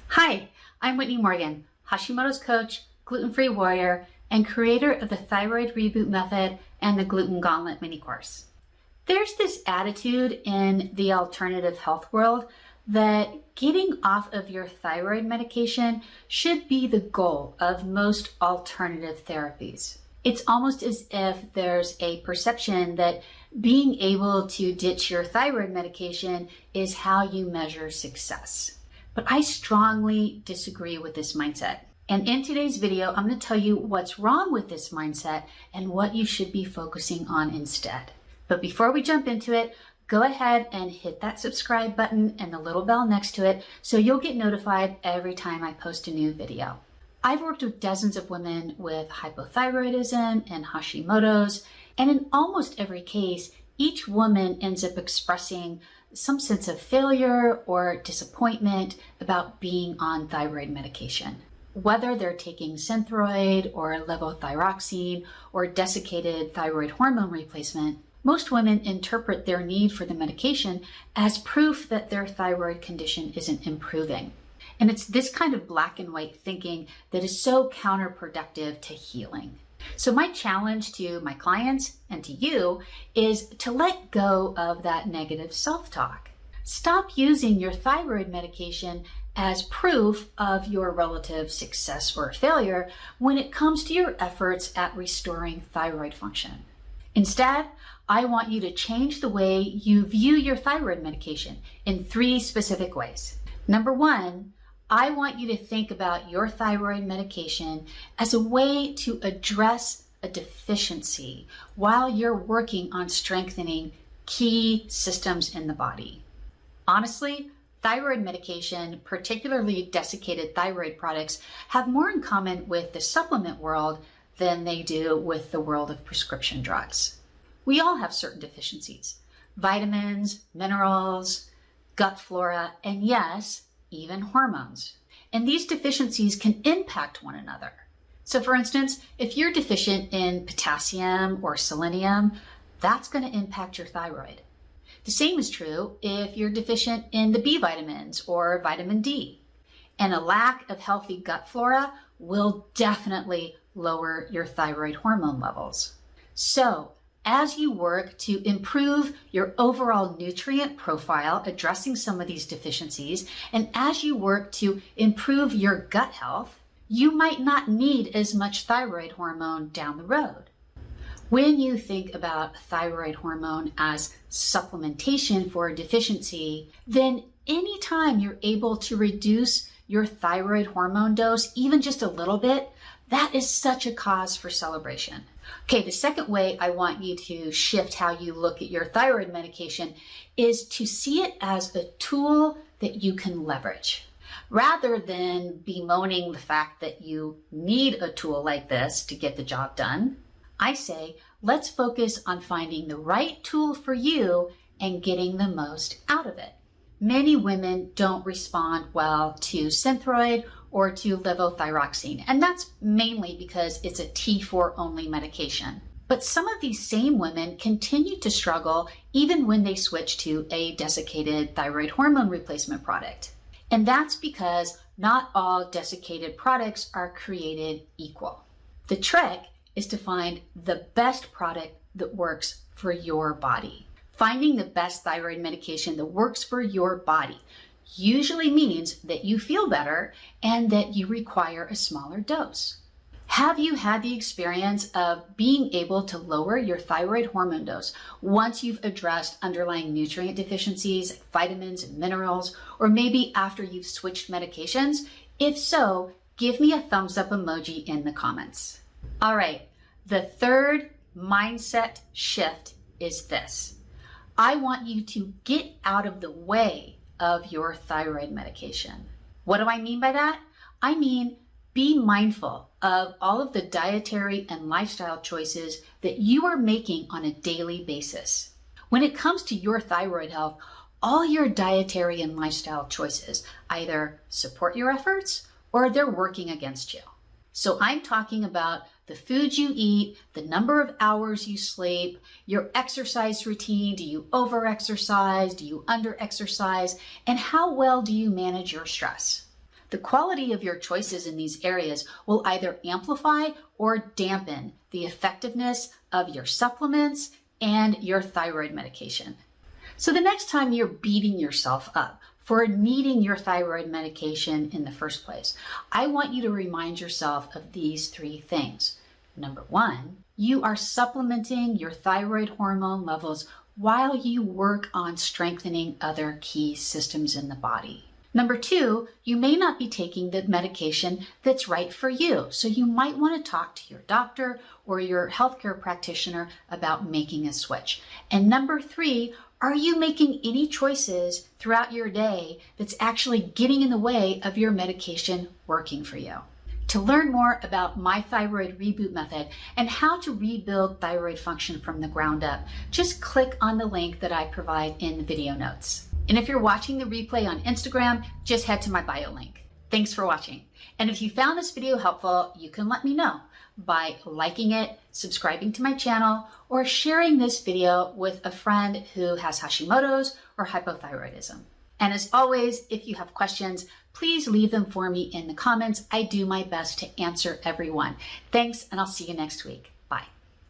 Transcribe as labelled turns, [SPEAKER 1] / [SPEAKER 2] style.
[SPEAKER 1] Hi, I'm Whitney Morgan, Hashimoto's coach, gluten-free warrior, and creator of the Thyroid Reboot Method and the Gluten Gauntlet mini course. There's this attitude in the alternative health world that getting off of your thyroid medication should be the goal of most alternative therapies. It's almost as if there's a perception that being able to ditch your thyroid medication is how you measure success. But I strongly disagree with this mindset. And in today's video, I'm going to tell you what's wrong with this mindset and what you should be focusing on instead. But before we jump into it, go ahead and hit that subscribe button and the little bell next to it so you'll get notified every time I post a new video. I've worked with dozens of women with hypothyroidism and Hashimoto's, and in almost every case, each woman ends up expressing some sense of failure or disappointment about being on thyroid medication. Whether they're taking Synthroid or levothyroxine or desiccated thyroid hormone replacement, most women interpret their need for the medication as proof that their thyroid condition isn't improving. And it's this kind of black and white thinking that is so counterproductive to healing. So my challenge to my clients and to you is to let go of that negative self-talk. Stop using your thyroid medication as proof of your relative success or failure when it comes to your efforts at restoring thyroid function. Instead, I want you to change the way you view your thyroid medication in 3 specific ways. Number 1, I want you to think about your thyroid medication as a way to address a deficiency while you're working on strengthening key systems in the body. Honestly, thyroid medication, particularly desiccated thyroid products, have more in common with the supplement world than they do with the world of prescription drugs. We all have certain deficiencies: vitamins, minerals, gut flora, and yes, even hormones. And these deficiencies can impact one another. So for instance, if you're deficient in potassium or selenium, that's going to impact your thyroid. The same is true if you're deficient in the B vitamins or vitamin D. And a lack of healthy gut flora will definitely lower your thyroid hormone levels. So as you work to improve your overall nutrient profile, addressing some of these deficiencies, and as you work to improve your gut health, you might not need as much thyroid hormone down the road. When you think about thyroid hormone as supplementation for a deficiency, then anytime you're able to reduce your thyroid hormone dose, even just a little bit, that is such a cause for celebration. Okay, the second way I want you to shift how you look at your thyroid medication is to see it as a tool that you can leverage. Rather than bemoaning the fact that you need a tool like this to get the job done, I say, let's focus on finding the right tool for you and getting the most out of it. Many women don't respond well to Synthroid or to levothyroxine, and that's mainly because it's a T4 only medication. But some of these same women continue to struggle even when they switch to a desiccated thyroid hormone replacement product. And that's because not all desiccated products are created equal. The trick is to find the best product that works for your body. Finding the best thyroid medication that works for your body usually means that you feel better and that you require a smaller dose. Have you had the experience of being able to lower your thyroid hormone dose once you've addressed underlying nutrient deficiencies, vitamins and minerals, or maybe after you've switched medications? If so, give me a thumbs up emoji in the comments. All right, the third mindset shift is this. I want you to get out of the way of your thyroid medication. What do I mean by that? I mean, be mindful of all of the dietary and lifestyle choices that you are making on a daily basis. When it comes to your thyroid health, all your dietary and lifestyle choices either support your efforts or they're working against you. So I'm talking about the food you eat, the number of hours you sleep, your exercise routine. Do you over-exercise? Do you under-exercise? And how well do you manage your stress? The quality of your choices in these areas will either amplify or dampen the effectiveness of your supplements and your thyroid medication. So the next time you're beating yourself up for needing your thyroid medication in the first place, I want you to remind yourself of these 3 things. Number 1, you are supplementing your thyroid hormone levels while you work on strengthening other key systems in the body. Number 2, you may not be taking the medication that's right for you, so you might want to talk to your doctor or your healthcare practitioner about making a switch. And number 3, are you making any choices throughout your day that's actually getting in the way of your medication working for you? To learn more about my thyroid reboot method and how to rebuild thyroid function from the ground up, just click on the link that I provide in the video notes. And if you're watching the replay on Instagram, just head to my bio link. Thanks for watching. And if you found this video helpful, you can let me know by liking it, subscribing to my channel, or sharing this video with a friend who has Hashimoto's or hypothyroidism. And as always, if you have questions, please leave them for me in the comments. I do my best to answer everyone. Thanks, and I'll see you next week. Bye.